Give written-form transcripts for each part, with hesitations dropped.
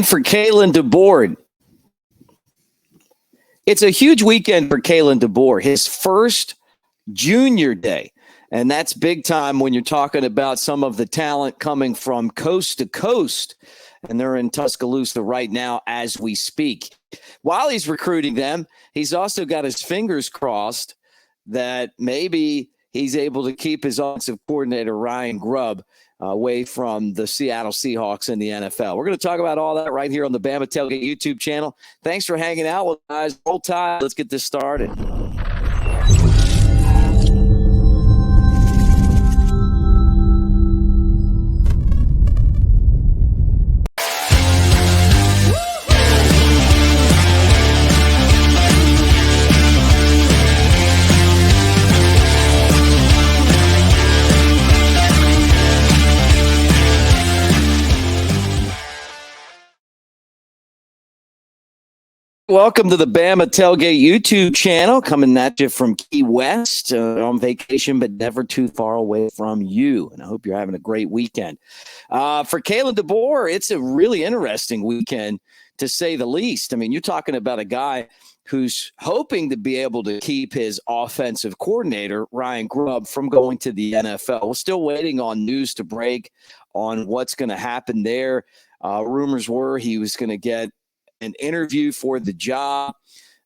For Kalen DeBoer. It's a huge weekend for Kalen DeBoer, his first junior day. And that's big time when you're talking about some of the talent coming from coast to coast. And they're in Tuscaloosa right now as we speak. While he's recruiting them, he's also got his fingers crossed that maybe he's able to keep his offensive coordinator, Ryan Grubb, away from the Seattle Seahawks in the NFL. We're going to talk about all that right here on the Bama Tailgate YouTube channel. Thanks for hanging out with us. Roll Tide. Let's get this started. Welcome to the Bama Tailgate YouTube channel, coming at you from Key West, on vacation, but never too far away from you. And I hope you're having a great weekend. For Kalen DeBoer, it's a really interesting weekend, to say the least. I mean, you're talking about a guy who's hoping to be able to keep his offensive coordinator, Ryan Grubb, from going to the NFL. We're still waiting on news to break on what's going to happen there. Rumors were he was going to get an interview for the job.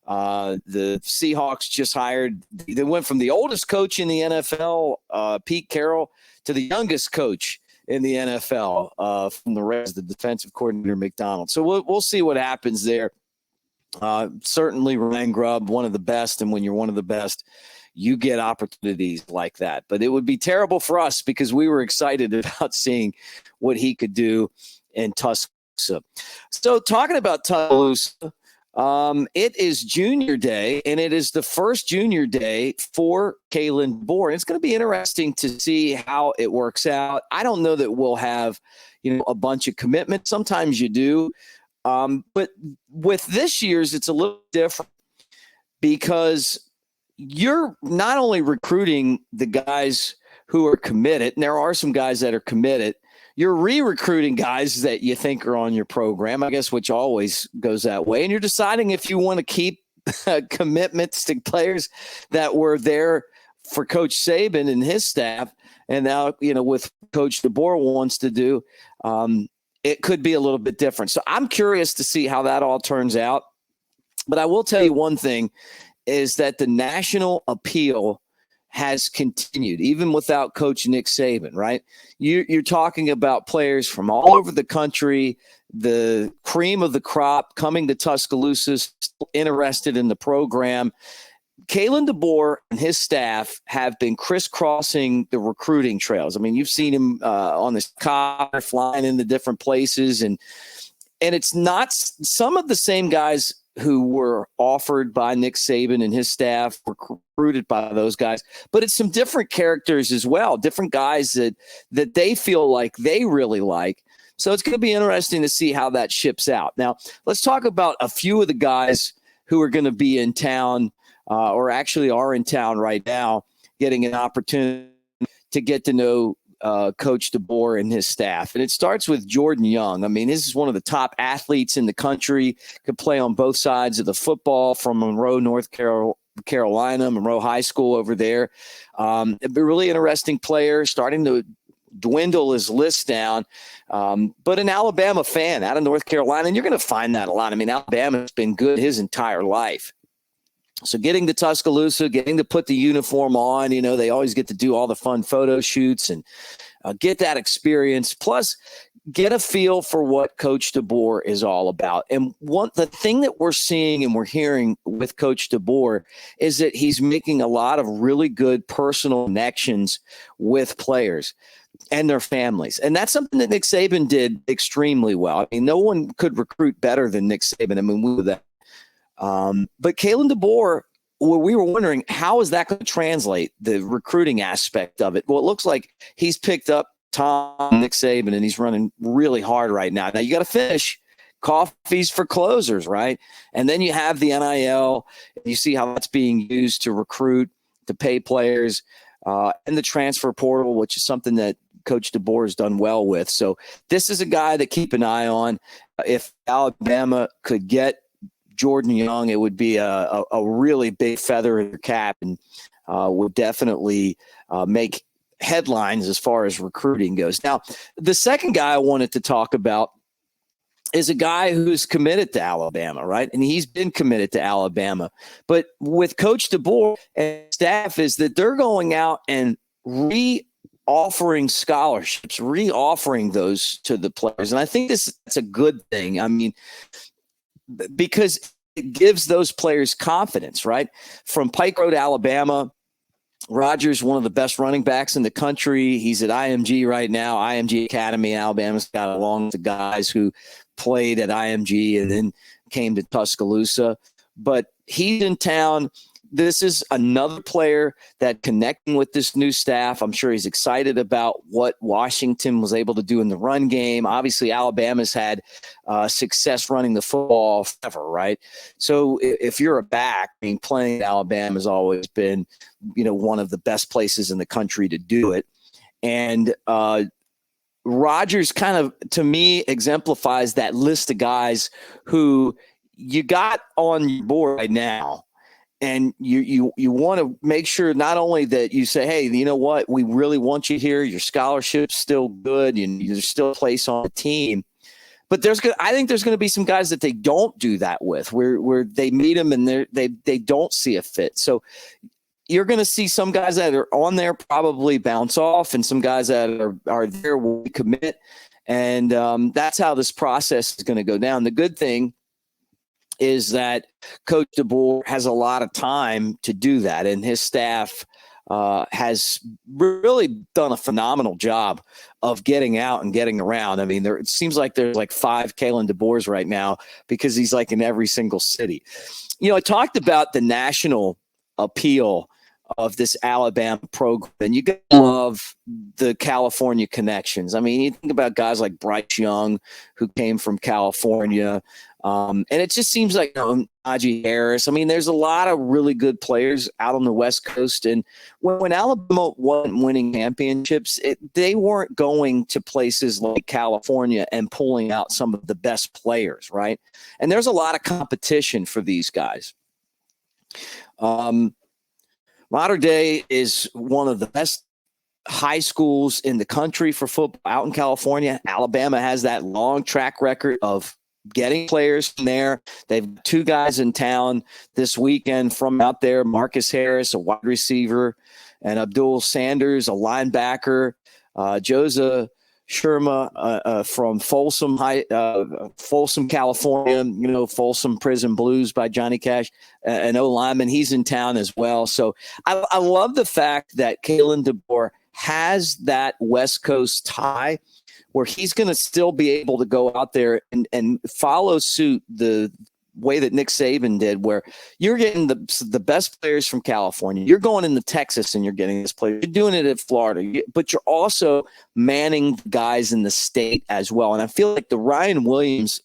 The Seahawks just hired, they went from the oldest coach in the NFL, Pete Carroll, to the youngest coach in the NFL, from the Reds, the defensive coordinator, McDonald. So we'll see what happens there. Certainly Ryan Grubb, one of the best. And when you're one of the best, you get opportunities like that. But it would be terrible for us because we were excited about seeing what he could do in Tuscaloosa. So talking about Tuscaloosa, it is junior day, and it is the first junior day for Kalen DeBoer. It's going to be interesting to see how it works out. I don't know that we'll have, a bunch of commitment. Sometimes you do. But with this year's, it's a little different because you're not only recruiting the guys who are committed, and there are some guys that are committed, you're re-recruiting guys that you think are on your program, I guess, which always goes that way. And you're deciding if you want to keep commitments to players that were there for Coach Saban and his staff. And now, with Coach DeBoer wants to do, it could be a little bit different. So I'm curious to see how that all turns out. But I will tell you one thing is that the national appeal has continued, even without Coach Nick Saban, right? You're talking about players from all over the country, the cream of the crop coming to Tuscaloosa, still interested in the program. Kalen DeBoer and his staff have been crisscrossing the recruiting trails. I mean, you've seen him on this car flying into different places, and it's not some of the same guys who were offered by Nick Saban and his staff, were recruited by those guys, but it's some different characters as well, different guys that they feel like they really like. So it's going to be interesting to see how that ships out. Now, let's talk about a few of the guys who are going to be in town, or actually are in town right now, getting an opportunity to get to know Coach DeBoer and his staff. And it starts with Jordan Young. I mean, this is one of the top athletes in the country, could play on both sides of the football, from Monroe, North Carolina, Monroe High School over there. A really interesting player, starting to dwindle his list down, but an Alabama fan out of North Carolina. And you're going to find that a lot. I mean, Alabama's been good his entire life. So getting to Tuscaloosa, getting to put the uniform on, they always get to do all the fun photo shoots and get that experience. Plus, get a feel for what Coach DeBoer is all about. And the thing that we're seeing and we're hearing with Coach DeBoer is that he's making a lot of really good personal connections with players and their families. And that's something that Nick Saban did extremely well. I mean, no one could recruit better than Nick Saban. I mean, we knew that. But Kalen DeBoer, we were wondering, how is that going to translate, the recruiting aspect of it? Well, it looks like he's picked up Nick Saban, and he's running really hard right now. Now, you got to finish coffees for closers, right? And then you have the NIL. You see how that's being used to recruit, to pay players, and the transfer portal, which is something that Coach DeBoer has done well with. So this is a guy to keep an eye on. If Alabama could get Jordan Young, it would be a really big feather in their cap, and would definitely make headlines as far as recruiting goes. Now, the second guy I wanted to talk about is a guy who's committed to Alabama, right? And he's been committed to Alabama. But with Coach DeBoer and staff is that they're going out and offering scholarships, offering those to the players. And I think that's a good thing. I mean, because it gives those players confidence, right? From Pike Road, Alabama, Rogers, one of the best running backs in the country. He's at IMG right now, IMG Academy. Alabama's got along with the guys who played at IMG and then came to Tuscaloosa. But he's in town. This is another player that connecting with this new staff. I'm sure he's excited about what Washington was able to do in the run game. Obviously, Alabama's had success running the football forever, right? So if you're a back, I mean, playing at Alabama has always been, one of the best places in the country to do it. And Rogers kind of, to me, exemplifies that list of guys who you got on your board right now. And you want to make sure not only that you say, hey, you know what, we really want you here. Your scholarship's still good. And there's still a place on the team. But I think there's going to be some guys that they don't do that with, where they meet them and they don't see a fit. So you're going to see some guys that are on there probably bounce off, and some guys that are there will commit. And that's how this process is going to go down. The good thing is that Coach DeBoer has a lot of time to do that, and his staff has really done a phenomenal job of getting out and getting around. I mean, it seems like there's like 5 Kalen DeBoers right now because he's like in every single city. I talked about the national appeal of this Alabama program, and you gotta love the California connections. I mean, you think about guys like Bryce Young, who came from California, and it just seems like Najee Harris. I mean, there's a lot of really good players out on the West Coast, and when Alabama wasn't winning championships, they weren't going to places like California and pulling out some of the best players, right? And there's a lot of competition for these guys. Mater Dei is one of the best high schools in the country for football out in California. Alabama has that long track record of getting players from there. They've 2 guys in town this weekend from out there, Marcus Harris, a wide receiver, and Abdul Sanders, a linebacker, Joseph Sherma from Folsom, California, Folsom Prison Blues by Johnny Cash, an O-lineman. He's in town as well. So I love the fact that Kalen DeBoer has that West Coast tie where he's going to still be able to go out there and follow suit the way that Nick Saban did, where you're getting the best players from California. You're going into Texas and you're getting this player. You're doing it at Florida, but you're also manning guys in the state as well. And I feel like the Ryan Williams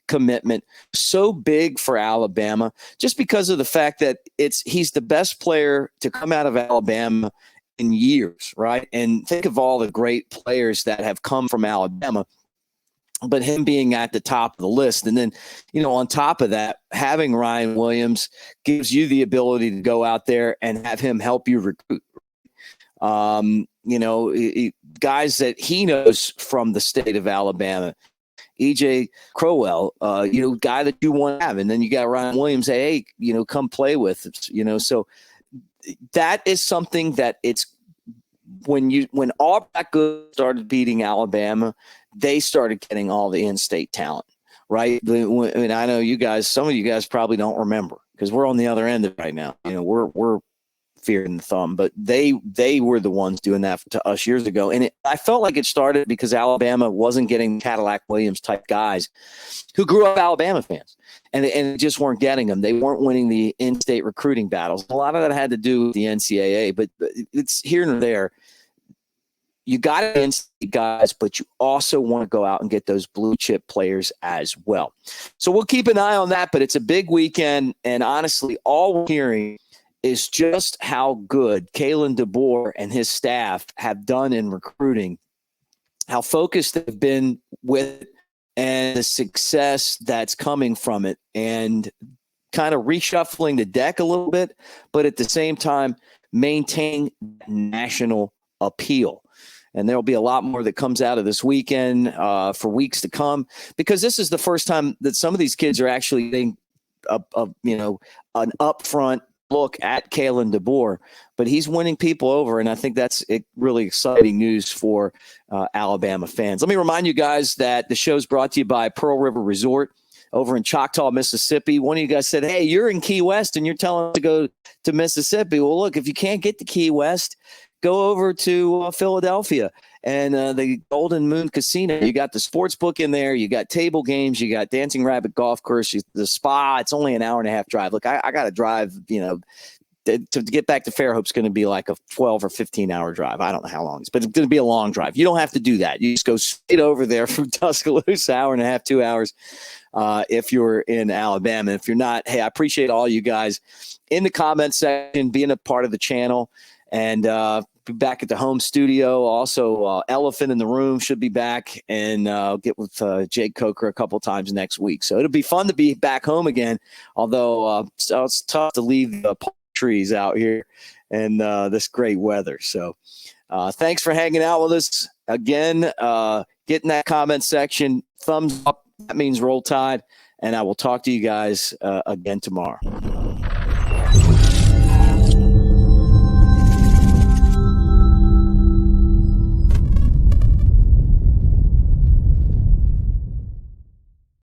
commitment so big for Alabama just because of the fact that he's the best player to come out of Alabama in years, right? And think of all the great players that have come from Alabama, but him being at the top of the list. And then, on top of that, having Ryan Williams gives you the ability to go out there and have him help you recruit. Guys that he knows from the state of Alabama, EJ Crowell, guy that you want to have. And then you got Ryan Williams, hey, come play with us, so that is something that when Auburn started beating Alabama, they started getting all the in-state talent, right? And I know some of you guys probably don't remember because we're on the other end of it right now. We're fearing the thumb, but they were the ones doing that to us years ago. And I felt like it started because Alabama wasn't getting Cadillac Williams type guys who grew up Alabama fans, and they just weren't getting them. They weren't winning the in-state recruiting battles. A lot of that had to do with the NCAA, but it's here and there. You got to in-state guys, but you also want to go out and get those blue chip players as well. So we'll keep an eye on that, but it's a big weekend. And honestly, all we're hearing is just how good Kalen DeBoer and his staff have done in recruiting, how focused they've been with it, and the success that's coming from it, and kind of reshuffling the deck a little bit, but at the same time, maintaining national appeal. And there'll be a lot more that comes out of this weekend for weeks to come, because this is the first time that some of these kids are actually getting an upfront look at Kalen DeBoer, but he's winning people over, and I think that's really exciting news for Alabama fans. Let me remind you guys that the show's brought to you by Pearl River Resort over in Choctaw, Mississippi. One of you guys said, hey, you're in Key West and you're telling us to go to Mississippi. Well, look, if you can't get to Key West, go over to Philadelphia and the Golden Moon Casino. You got the sports book in there. You got table games. You got Dancing Rabbit Golf Course. The spa. It's only an hour and a half drive. Look, I got to drive, to get back to Fairhope's going to be like a 12 or 15-hour drive. I don't know how long it's, but it's going to be a long drive. You don't have to do that. You just go straight over there from Tuscaloosa, hour and a half, 2 hours, if you're in Alabama. If you're not, hey, I appreciate all you guys in the comment section, being a part of the channel, and be back at the home studio. Also, Elephant in the Room should be back, and get with Jake Coker a couple times next week. So it'll be fun to be back home again, although it's tough to leave the trees out here and this great weather. So thanks for hanging out with us again. Get in that comment section, thumbs up, that means Roll Tide, and I will talk to you guys again tomorrow.